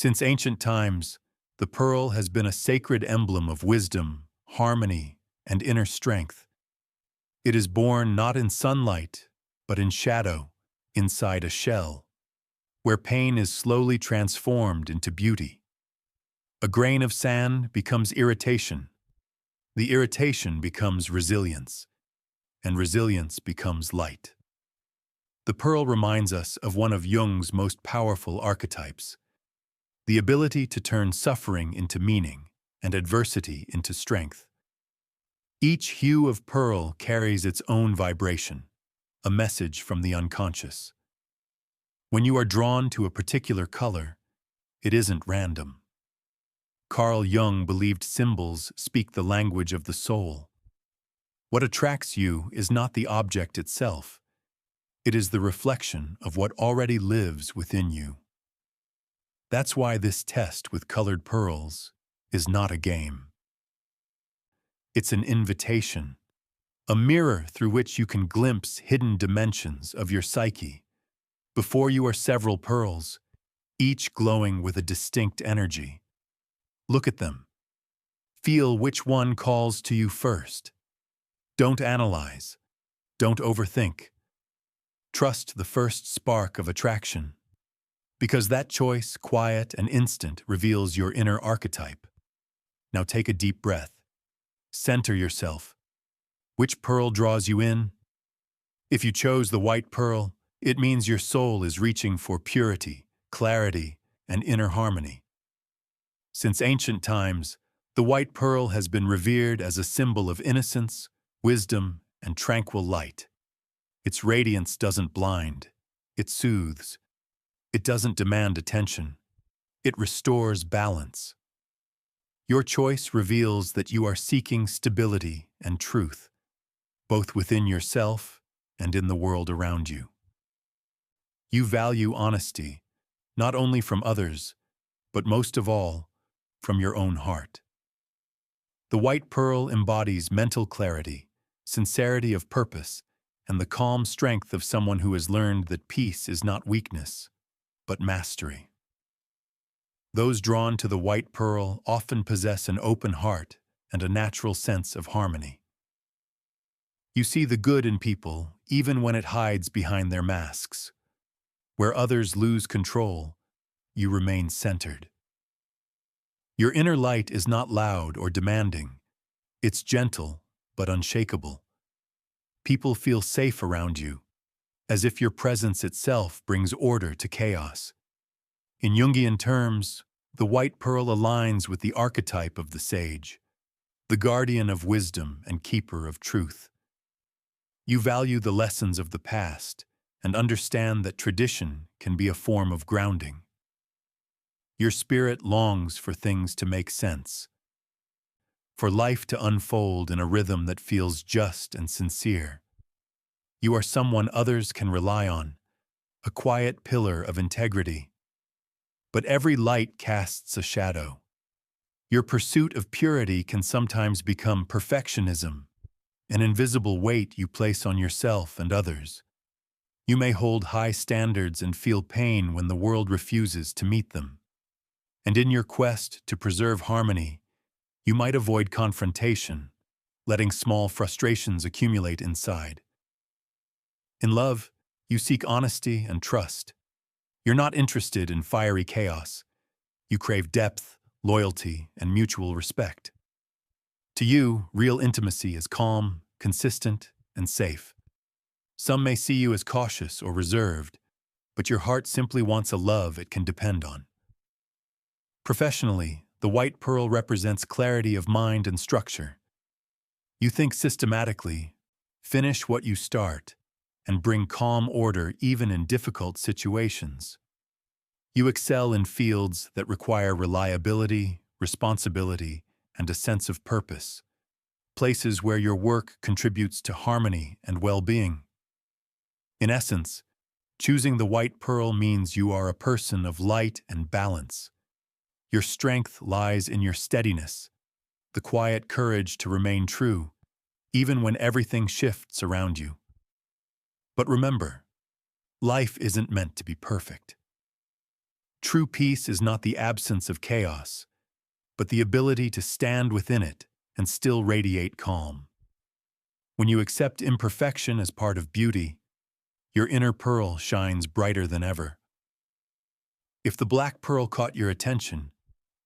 Since ancient times, the pearl has been a sacred emblem of wisdom, harmony, and inner strength. It is born not in sunlight, but in shadow, inside a shell, where pain is slowly transformed into beauty. A grain of sand becomes irritation. The irritation becomes resilience, and resilience becomes light. The pearl reminds us of one of Jung's most powerful archetypes, the ability to turn suffering into meaning and adversity into strength. Each hue of pearl carries its own vibration, a message from the unconscious. When you are drawn to a particular color, it isn't random. Carl Jung believed symbols speak the language of the soul. What attracts you is not the object itself. It is the reflection of what already lives within you. That's why this test with colored pearls is not a game. It's an invitation, a mirror through which you can glimpse hidden dimensions of your psyche. Before you are several pearls, each glowing with a distinct energy. Look at them. Feel which one calls to you first. Don't analyze. Don't overthink. Trust the first spark of attraction, because that choice, quiet and instant, reveals your inner archetype. Now take a deep breath. Center yourself. Which pearl draws you in? If you chose the white pearl, it means your soul is reaching for purity, clarity, and inner harmony. Since ancient times, the white pearl has been revered as a symbol of innocence, wisdom, and tranquil light. Its radiance doesn't blind, it soothes. It doesn't demand attention, it restores balance. Your choice reveals that you are seeking stability and truth, both within yourself and in the world around you. You value honesty, not only from others, but most of all, from your own heart. The white pearl embodies mental clarity, sincerity of purpose, and the calm strength of someone who has learned that peace is not weakness, but mastery. Those drawn to the white pearl often possess an open heart and a natural sense of harmony. You see the good in people even when it hides behind their masks. Where others lose control, you remain centered. Your inner light is not loud or demanding. It's gentle but unshakable. People feel safe around you, as if your presence itself brings order to chaos. In Jungian terms, the white pearl aligns with the archetype of the sage, the guardian of wisdom and keeper of truth. You value the lessons of the past and understand that tradition can be a form of grounding. Your spirit longs for things to make sense, for life to unfold in a rhythm that feels just and sincere. You are someone others can rely on, a quiet pillar of integrity. But every light casts a shadow. Your pursuit of purity can sometimes become perfectionism, an invisible weight you place on yourself and others. You may hold high standards and feel pain when the world refuses to meet them. And in your quest to preserve harmony, you might avoid confrontation, letting small frustrations accumulate inside. In love, you seek honesty and trust. You're not interested in fiery chaos. You crave depth, loyalty, and mutual respect. To you, real intimacy is calm, consistent, and safe. Some may see you as cautious or reserved, but your heart simply wants a love it can depend on. Professionally, the white pearl represents clarity of mind and structure. You think systematically, finish what you start, and bring calm order even in difficult situations. You excel in fields that require reliability, responsibility, and a sense of purpose, places where your work contributes to harmony and well-being. In essence, choosing the white pearl means you are a person of light and balance. Your strength lies in your steadiness, the quiet courage to remain true, even when everything shifts around you. But remember, life isn't meant to be perfect. True peace is not the absence of chaos, but the ability to stand within it and still radiate calm. When you accept imperfection as part of beauty, your inner pearl shines brighter than ever. If the black pearl caught your attention,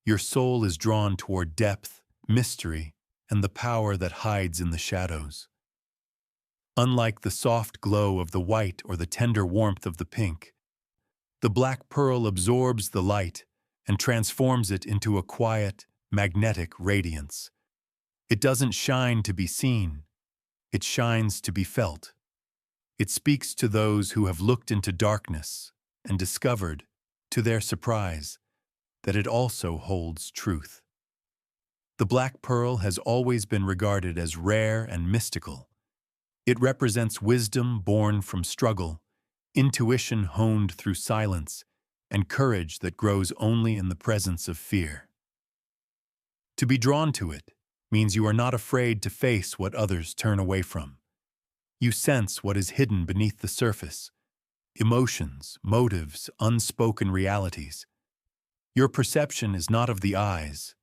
your soul is drawn toward depth, mystery, and the power that hides in the shadows. Unlike the soft glow of the white or the tender warmth of the pink, the black pearl absorbs the light and transforms it into a quiet, magnetic radiance. It doesn't shine to be seen, it shines to be felt. It speaks to those who have looked into darkness and discovered, to their surprise, that it also holds truth. The black pearl has always been regarded as rare and mystical. It represents wisdom born from struggle, intuition honed through silence, and courage that grows only in the presence of fear. To be drawn to it means you are not afraid to face what others turn away from. You sense what is hidden beneath the surface: emotions, motives, unspoken realities. Your perception is not of the eyes,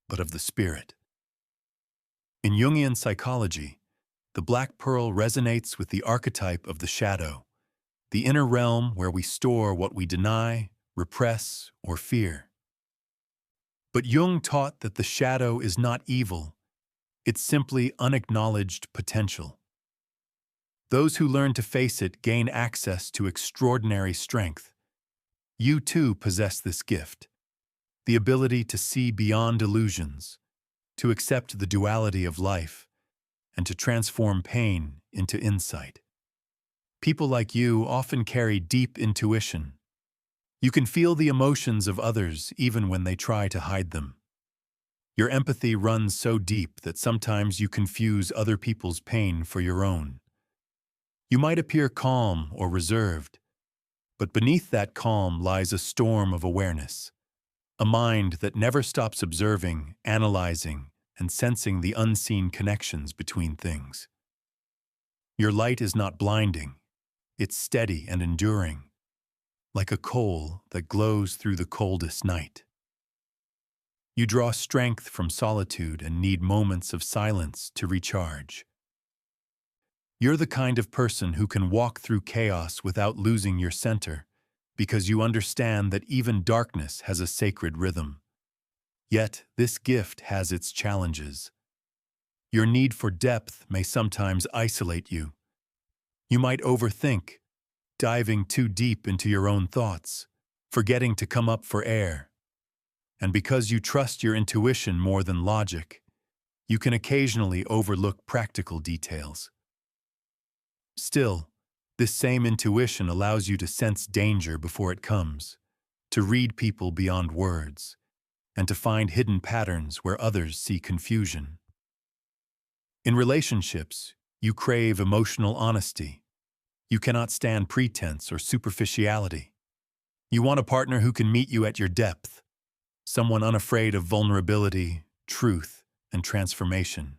but of the spirit. In Jungian psychology, the black pearl resonates with the archetype of the shadow, the inner realm where we store what we deny, repress, or fear. But Jung taught that the shadow is not evil, it's simply unacknowledged potential. Those who learn to face it gain access to extraordinary strength. You too possess this gift, the ability to see beyond illusions, to accept the duality of life, and to transform pain into insight. People like you often carry deep intuition. You can feel the emotions of others even when they try to hide them. Your empathy runs so deep that sometimes you confuse other people's pain for your own. You might appear calm or reserved, but beneath that calm lies a storm of awareness, a mind that never stops observing, analyzing, and sensing the unseen connections between things. Your light is not blinding, it's steady and enduring, like a coal that glows through the coldest night. You draw strength from solitude and need moments of silence to recharge. You're the kind of person who can walk through chaos without losing your center, because you understand that even darkness has a sacred rhythm. Yet, this gift has its challenges. Your need for depth may sometimes isolate you. You might overthink, diving too deep into your own thoughts, forgetting to come up for air. And because you trust your intuition more than logic, you can occasionally overlook practical details. Still, this same intuition allows you to sense danger before it comes, to read people beyond words, and to find hidden patterns where others see confusion. In relationships, you crave emotional honesty. You cannot stand pretense or superficiality. You want a partner who can meet you at your depth, someone unafraid of vulnerability, truth, and transformation.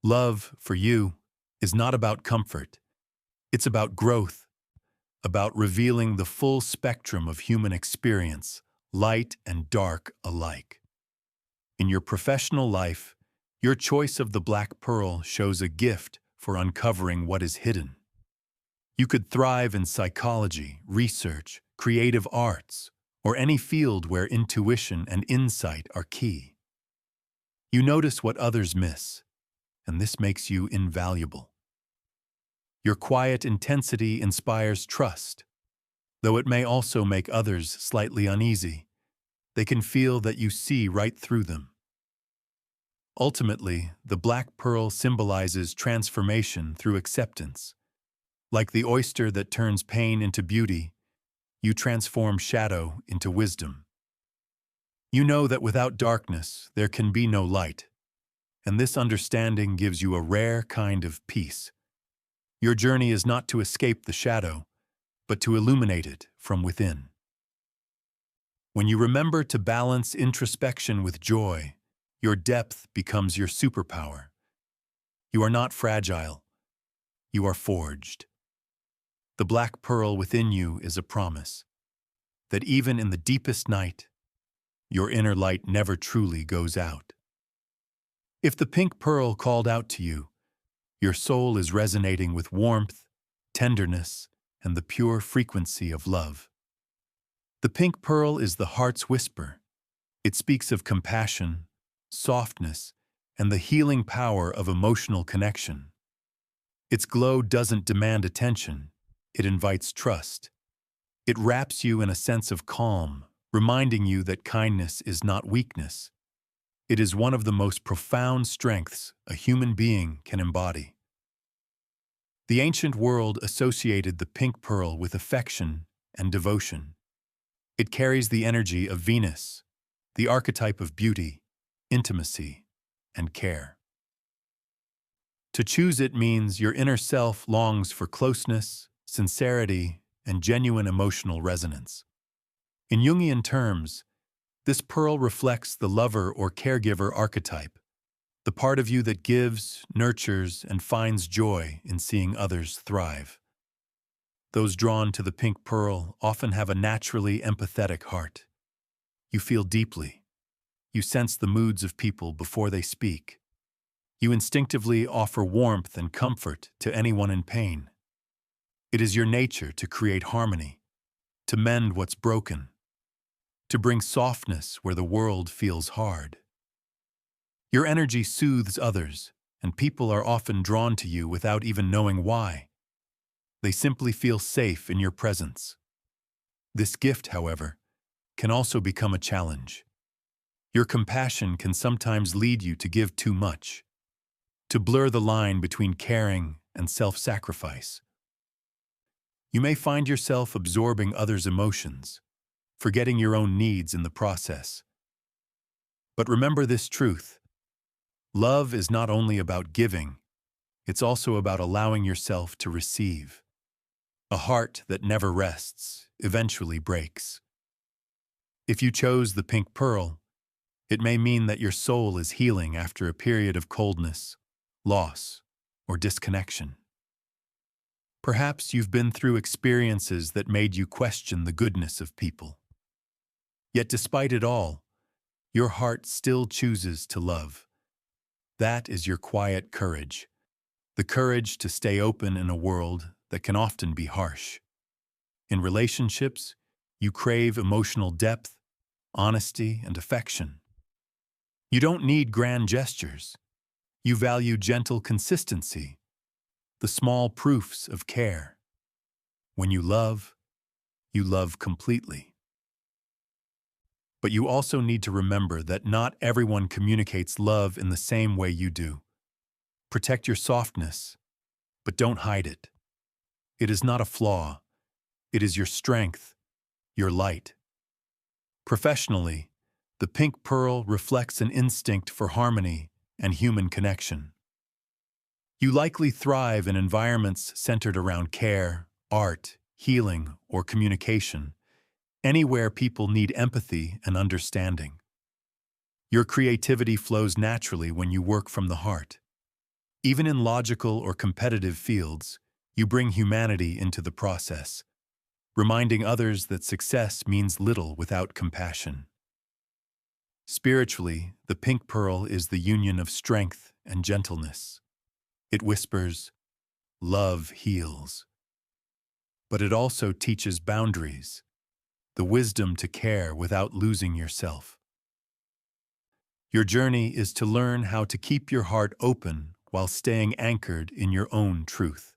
Love, for you, is not about comfort. It's about growth, about revealing the full spectrum of human experience, light and dark alike. In your professional life, your choice of the black pearl shows a gift for uncovering what is hidden. You could thrive in psychology, research, creative arts, or any field where intuition and insight are key. You notice what others miss, and this makes you invaluable. Your quiet intensity inspires trust, though it may also make others slightly uneasy. They can feel that you see right through them. Ultimately, the black pearl symbolizes transformation through acceptance. Like the oyster that turns pain into beauty, you transform shadow into wisdom. You know that without darkness, there can be no light, and this understanding gives you a rare kind of peace. Your journey is not to escape the shadow, but to illuminate it from within. When you remember to balance introspection with joy, your depth becomes your superpower. You are not fragile. You are forged. The black pearl within you is a promise. that even in the deepest night, your inner light never truly goes out. If the pink pearl called out to you, your soul is resonating with warmth, tenderness, and the pure frequency of love. The pink pearl is the heart's whisper. It speaks of compassion, softness, and the healing power of emotional connection. Its glow doesn't demand attention, it invites trust. It wraps you in a sense of calm, reminding you that kindness is not weakness. It is one of the most profound strengths a human being can embody. The ancient world associated the pink pearl with affection and devotion. It carries the energy of Venus, the archetype of beauty, intimacy, and care. To choose it means your inner self longs for closeness, sincerity, and genuine emotional resonance. In Jungian terms, this pearl reflects the lover or caregiver archetype, the part of you that gives, nurtures, and finds joy in seeing others thrive. Those drawn to the pink pearl often have a naturally empathetic heart. You feel deeply. You sense the moods of people before they speak. You instinctively offer warmth and comfort to anyone in pain. It is your nature to create harmony, to mend what's broken, to bring softness where the world feels hard. Your energy soothes others, and people are often drawn to you without even knowing why. They simply feel safe in your presence. This gift, however, can also become a challenge. Your compassion can sometimes lead you to give too much, to blur the line between caring and self-sacrifice. You may find yourself absorbing others' emotions, forgetting your own needs in the process. But remember this truth: love is not only about giving, it's also about allowing yourself to receive. A heart that never rests eventually breaks. If you chose the pink pearl, it may mean that your soul is healing after a period of coldness, loss, or disconnection. Perhaps you've been through experiences that made you question the goodness of people. Yet despite it all, your heart still chooses to love. That is your quiet courage, the courage to stay open in a world that can often be harsh. In relationships, you crave emotional depth, honesty, and affection. You don't need grand gestures. You value gentle consistency, the small proofs of care. When you love completely. But you also need to remember that not everyone communicates love in the same way you do. Protect your softness, but don't hide it. It is not a flaw. It is your strength, your light. Professionally, the pink pearl reflects an instinct for harmony and human connection. You likely thrive in environments centered around care, art, healing, or communication, anywhere people need empathy and understanding. Your creativity flows naturally when you work from the heart. Even in logical or competitive fields, you bring humanity into the process, reminding others that success means little without compassion. Spiritually, the pink pearl is the union of strength and gentleness. It whispers, "Love heals." But it also teaches boundaries, the wisdom to care without losing yourself. Your journey is to learn how to keep your heart open while staying anchored in your own truth.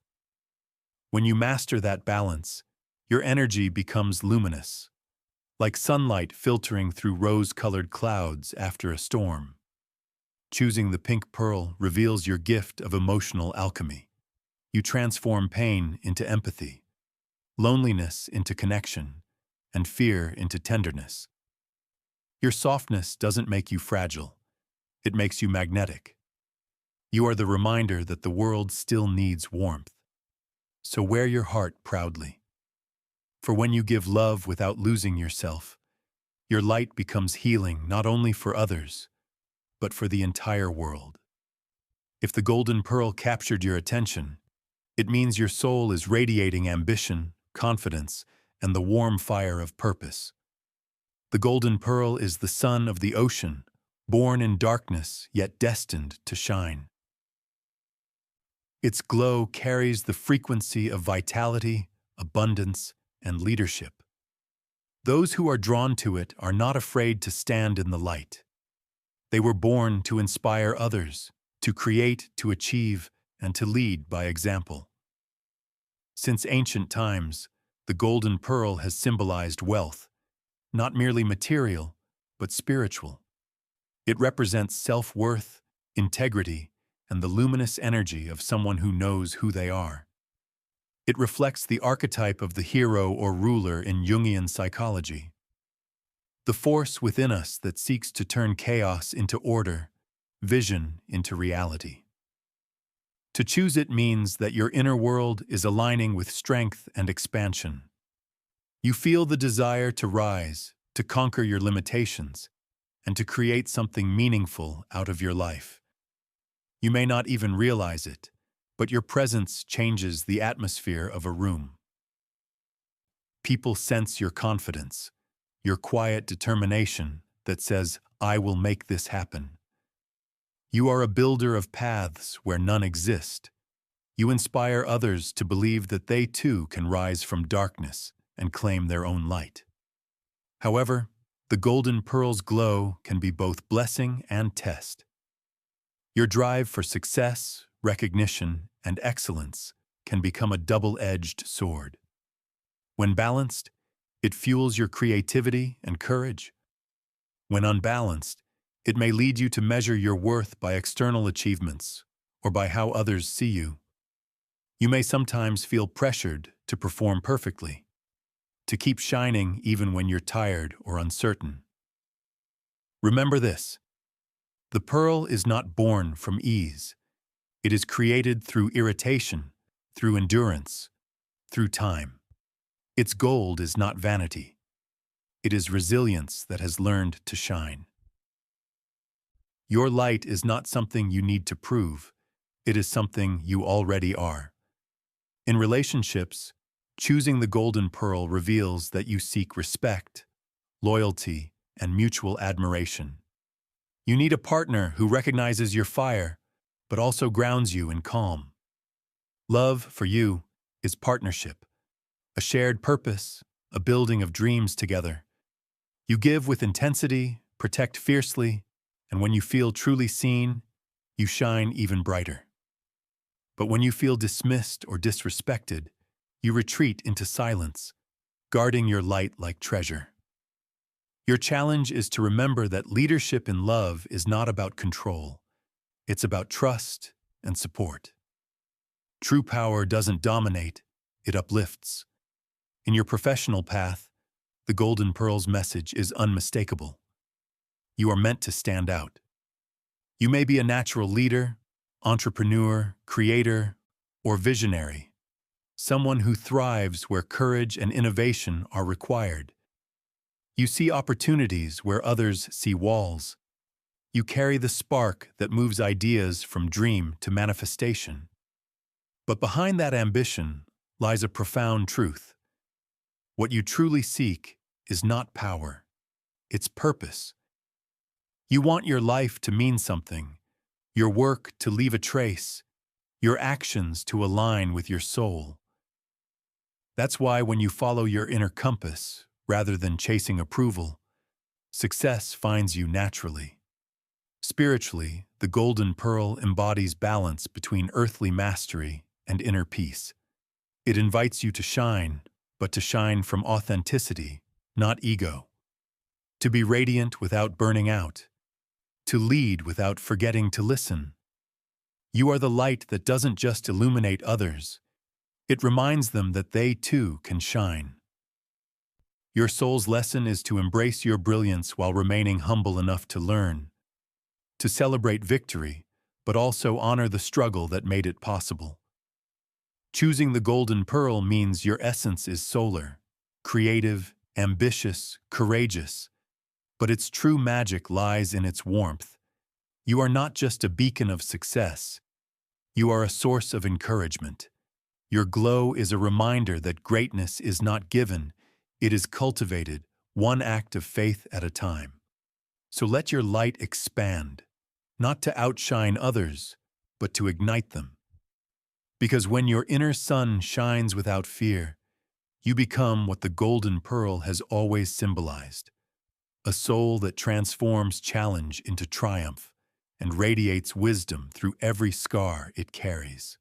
When you master that balance, your energy becomes luminous, like sunlight filtering through rose-colored clouds after a storm. Choosing the pink pearl reveals your gift of emotional alchemy. You transform pain into empathy, loneliness into connection, and fear into tenderness. Your softness doesn't make you fragile. It makes you magnetic. You are the reminder that the world still needs warmth. So wear your heart proudly. For when you give love without losing yourself, your light becomes healing not only for others, but for the entire world. If the golden pearl captured your attention, it means your soul is radiating ambition, confidence, and the warm fire of purpose. The golden pearl is the sun of the ocean, born in darkness yet destined to shine. Its glow carries the frequency of vitality, abundance, and leadership. Those who are drawn to it are not afraid to stand in the light. They were born to inspire others, to create, to achieve, and to lead by example. Since ancient times, the golden pearl has symbolized wealth, not merely material, but spiritual. It represents self-worth, integrity, and the luminous energy of someone who knows who they are. It reflects the archetype of the hero or ruler in Jungian psychology. The force within us that seeks to turn chaos into order, vision into reality. To choose it means that your inner world is aligning with strength and expansion. You feel the desire to rise, to conquer your limitations, and to create something meaningful out of your life. You may not even realize it, but your presence changes the atmosphere of a room. People sense your confidence, your quiet determination that says, "I will make this happen." You are a builder of paths where none exist. You inspire others to believe that they too can rise from darkness and claim their own light. However, the golden pearl's glow can be both blessing and test. Your drive for success, recognition, and excellence can become a double-edged sword. When balanced, it fuels your creativity and courage. When unbalanced, it may lead you to measure your worth by external achievements or by how others see you. You may sometimes feel pressured to perform perfectly, to keep shining even when you're tired or uncertain. Remember this: the pearl is not born from ease. It is created through irritation, through endurance, through time. Its gold is not vanity. It is resilience that has learned to shine. Your light is not something you need to prove. It is something you already are. In relationships, choosing the golden pearl reveals that you seek respect, loyalty, and mutual admiration. You need a partner who recognizes your fire, but also grounds you in calm. Love, for you, is partnership, a shared purpose, a building of dreams together. You give with intensity, protect fiercely, and when you feel truly seen, you shine even brighter. But when you feel dismissed or disrespected, you retreat into silence, guarding your light like treasure. Your challenge is to remember that leadership in love is not about control. It's about trust and support. True power doesn't dominate, it uplifts. In your professional path, the golden pearl's message is unmistakable. You are meant to stand out. You may be a natural leader, entrepreneur, creator, or visionary, someone who thrives where courage and innovation are required. You see opportunities where others see walls. You carry the spark that moves ideas from dream to manifestation. But behind that ambition lies a profound truth. What you truly seek is not power, it's purpose. You want your life to mean something, your work to leave a trace, your actions to align with your soul. That's why when you follow your inner compass, rather than chasing approval, success finds you naturally. Spiritually, the golden pearl embodies balance between earthly mastery and inner peace. It invites you to shine, but to shine from authenticity, not ego. To be radiant without burning out. To lead without forgetting to listen. You are the light that doesn't just illuminate others. It reminds them that they too can shine. Your soul's lesson is to embrace your brilliance while remaining humble enough to learn, to celebrate victory, but also honor the struggle that made it possible. Choosing the golden pearl means your essence is solar, creative, ambitious, courageous, but its true magic lies in its warmth. You are not just a beacon of success. You are a source of encouragement. Your glow is a reminder that greatness is not given, It is cultivated, one act of faith at a time. So let your light expand, not to outshine others, but to ignite them. Because when your inner sun shines without fear, you become what the golden pearl has always symbolized, a soul that transforms challenge into triumph and radiates wisdom through every scar it carries.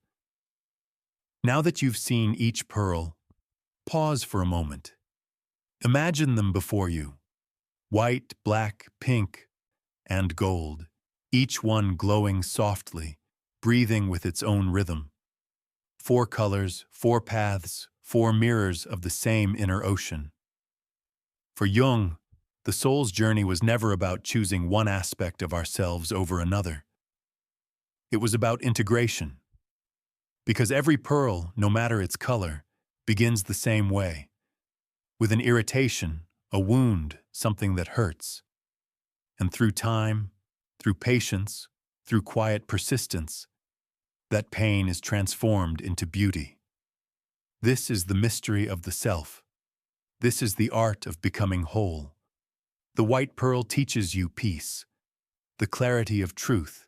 Now that you've seen each pearl, pause for a moment. Imagine them before you, white, black, pink, and gold, each one glowing softly, breathing with its own rhythm. 4 colors, 4 paths, 4 mirrors of the same inner ocean. For Jung, the soul's journey was never about choosing one aspect of ourselves over another. It was about integration. Because every pearl, no matter its color, begins the same way, with an irritation, a wound, something that hurts. And through time, through patience, through quiet persistence, that pain is transformed into beauty. This is the mystery of the self. This is the art of becoming whole. The white pearl teaches you peace, the clarity of truth,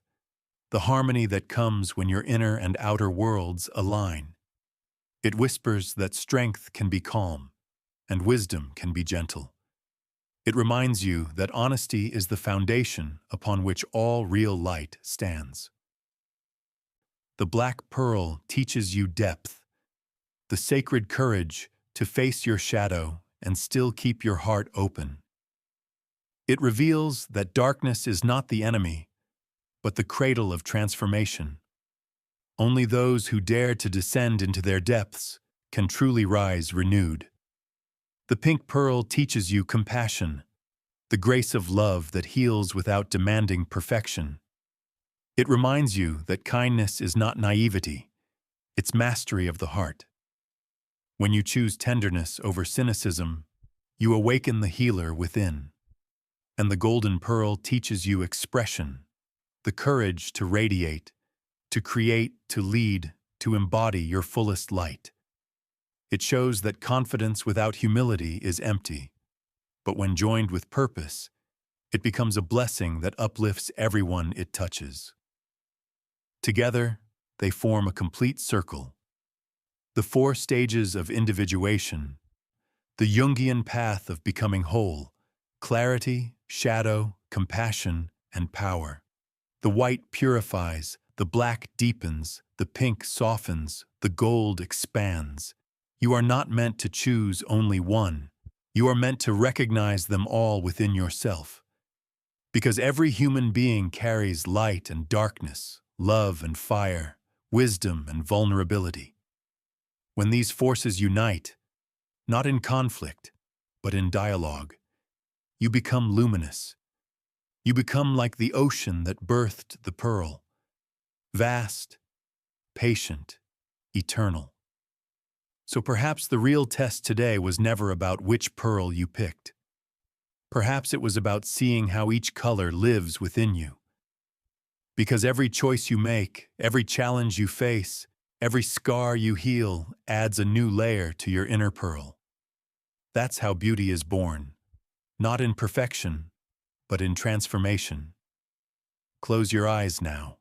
the harmony that comes when your inner and outer worlds align. It whispers that strength can be calm, and wisdom can be gentle. It reminds you that honesty is the foundation upon which all real light stands. The black pearl teaches you depth, the sacred courage to face your shadow and still keep your heart open. It reveals that darkness is not the enemy, but the cradle of transformation. Only those who dare to descend into their depths can truly rise renewed. The pink pearl teaches you compassion, the grace of love that heals without demanding perfection. It reminds you that kindness is not naivety, it's mastery of the heart. When you choose tenderness over cynicism, you awaken the healer within. And the golden pearl teaches you expression, the courage to radiate, to create, to lead, to embody your fullest light. It shows that confidence without humility is empty, but when joined with purpose, it becomes a blessing that uplifts everyone it touches. Together, they form a complete circle. The 4 stages of individuation, the Jungian path of becoming whole, clarity, shadow, compassion, and power. The white purifies, the black deepens, the pink softens, the gold expands. You are not meant to choose only one. You are meant to recognize them all within yourself. Because every human being carries light and darkness, love and fire, wisdom and vulnerability. When these forces unite, not in conflict, but in dialogue, you become luminous. You become like the ocean that birthed the pearl, vast, patient, eternal. So perhaps the real test today was never about which pearl you picked. Perhaps it was about seeing how each color lives within you. Because every choice you make, every challenge you face, every scar you heal adds a new layer to your inner pearl. That's how beauty is born, not in perfection, but in transformation. Close your eyes now.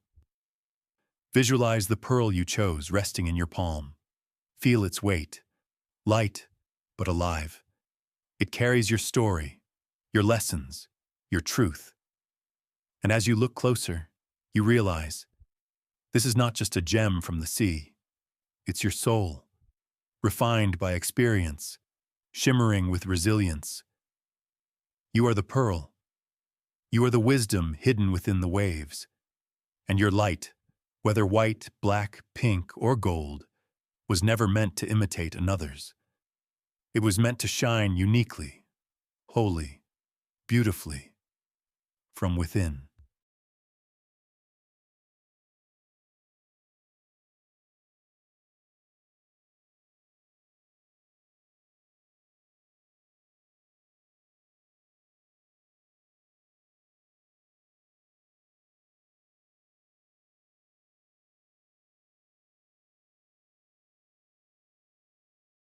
Visualize the pearl you chose resting in your palm. Feel its weight, light but alive. It carries your story, your lessons, your truth. And as you look closer, you realize this is not just a gem from the sea. It's your soul, refined by experience, shimmering with resilience. You are the pearl. You are the wisdom hidden within the waves. And your light, whether white, black, pink, or gold, was never meant to imitate another's. It was meant to shine uniquely, wholly, beautifully, from within.